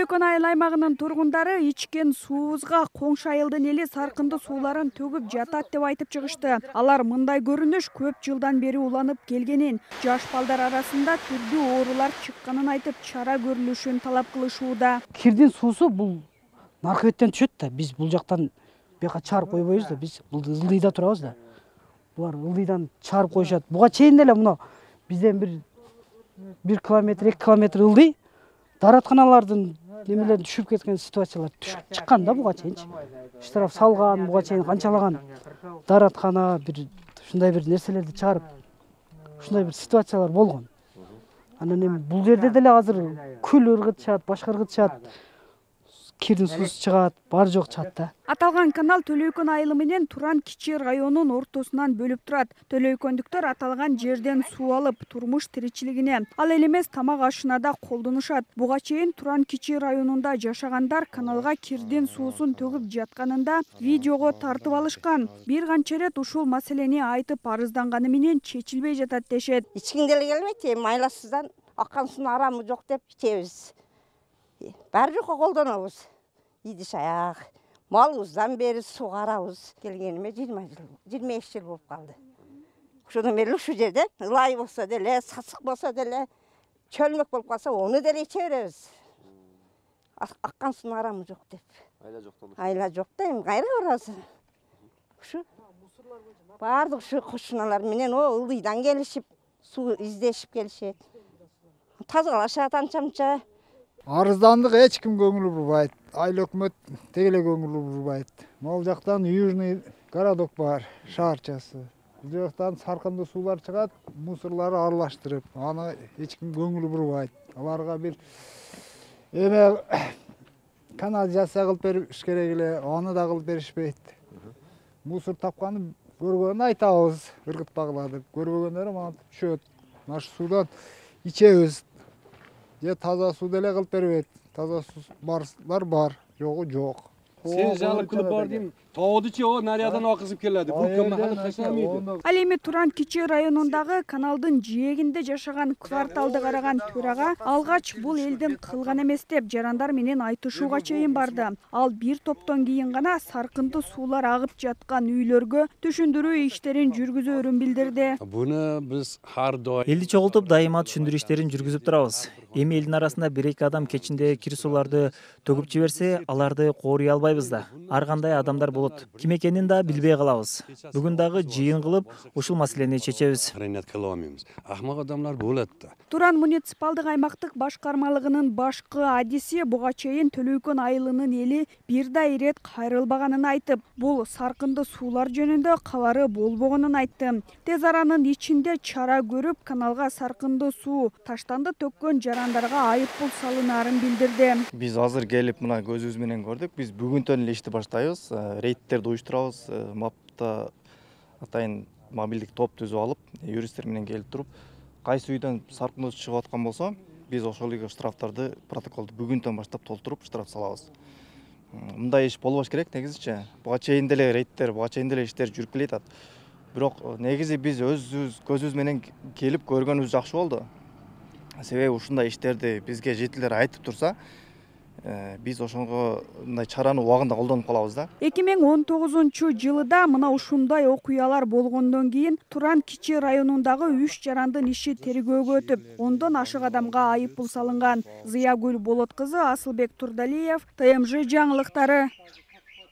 Төлөкөн айыл аймагынын тургундары ичкен суубузга коңшу айылдын эли саркынды сууларын төгүп жатат деп айтып чыгышты. Алар мындай көрүнүш көп жылдан бери уланып келгенин, жаш балдар арасында түрдүү оорулар чыкканын айтып, чара көрүлүшүн талап кылышууда. Кирдин суусу бул наркөбеттен түшөт да, биз бул жактан бияка чыгарып койбойбуз да, биз бул ылдыйда турабыз да. Булар ылдыйдан чыгарып коюшат. Буга чейин деле мына бизден 1 километр, 2 километр ылдый дааратканалардын немелерин түшүп кеткен ситуациялар чыккан да буга чейинчи. Штраф салган, буга чейин канчалаган даараткана ушундай бир нерселерди чыгарып, ушундай бир ситуациялар болгон. Анан эми бул жерде деле азыр күл ыргытышат, башка ыргытышат. Кирдин суусу чыгат, бар жок чыгат да. Аталган канал Төлөкөн айылы менен Туран кичи районун ортосунан бөлүп турат. Төлөкөндүктөр аталган жерден суу алып, турмуш тиричилигине, ал эле эмес тамак ашына да колдонушат. Буга чейин Туран кичи районунда жашагандар каналга кирдин суусун төгүп жатканында видеого тартып алышкан. Бир канча ирет ушул маселени айтып арызданганы менен чечилбей жатат дешет. Ичкиң деле келбейт, майласыздан аккан суунун арамы жок деп ичебиз. Баары жокко колдонобуз. Идиш аяк. Малыбыздан бери суу карабыз. Келгениме 25 жыл болуп калды. Ошондон бери ушу жерде ылай болсо деле, сасык болсо деле, чөлмөк болуп калса, ону деле иче беребиз. Аккан суунун арамы жок деп. Айла жоктон. Айла жок да, эми кайра барабыз. Ушу баардык ушу кошуналар менен ылдыйдан келишип, суу издешип келишет. Тазалашат анча-мынча. Арыздандык эч ким көңүл бурбайт. Айыл өкмөт тегеле көңүл бурбайт. Могул жактан южный городок бар, шаарчасы. Бул жактан саркынды суулар чыгат, мусорлары аралаштырып, аны эч ким көңүл бурбайт. Аларга бир эме канализация кылып бериш керек эле, аны да кылып беришпейт. Мусор тапканын көргөнүн айтабыз, ыргытпагыла деп. Көрбөгөндөр мана түшөт. Мына суудан ичебиз. Же таза суу деле кылып бербейт. Таза суу барлар бар, жогу жок. Сен жалып кылып бар дейм. Тоодучу о нариядан акызып келди. Бул кем хали таштамайды. Ал эми Туран кичи районундагы каналдын жээгинде жашаган кварталды караган төрага алгач бул элдин кылган эмес деп жарандар менен айтышууга чейин барды. Ал бир топтон кийин гана саркынды суулар агып жаткан үйлөргө түшүндүрүү иштерин жүргүзөөрүн билдирди. Буну биз har doim Элди чогултуп дайыма түшүндүрүү иштерин жүргүзүп турабыз. Эми элдин арасында 1-2 адам кечинде кир сууларды төгүп жиберсе, аларды кооруй албайбыз да. Ар кандай адамдар болот. Ким экенин да билбей калабыз. Бүгүн дагы жыйын кылып, ушул маселени чечебиз. Ахмак адамдар болот да. Туран муниципалдык аймактык башкармалыгынын башкы адиси буга чейин Төлөкөн айылынын эли бир да ирет кайрылбаганын айтып, бул саркынды суулар жөнүндө кабары болбогонун айтты. Тез аранын ичинде чара көрүп, каналга саркынды суу таштанды төккөн жарандарга айыппул салынаарын билдирди. Биз азыр келип мына көзүбүз менен көрдүк. Биз бүгүнтөн эле ишти баштайбыз. Рейдтерди уюштурабыз. Мапта атайын мобилдик топ түзүп алып, юристтер менен келип туруп, кайсы үйдөн саркынды суу чыгып аткан болсо, биз ошол үйгө штрафтарды, протоколду бүгүнтөн баштап толтуруп штраф салабыз. Мындай иш болбош керек негизичи. Буга чейин деле рейдтер, буга чейин деле иштер жүрүп келет. Бирок негизи биз өзүбүз көзүбүз менен келип көргөнүбүз жакшы болду. Себеби ушундай иштерди бизге жетилер айтып турса, биз ошонго мындай чараны убагында колдонуп калабыз да. 2019-жылыда мына ушундай окуялар болгондон кийин Туран кичи районундагы 3 жарандын иши тергөөгө өтүп, 10дон ашык адамга айыппул салынган. Зыягүл Болот кызы, Асылбек Турдалиев, ТМЖ жаңылыктары.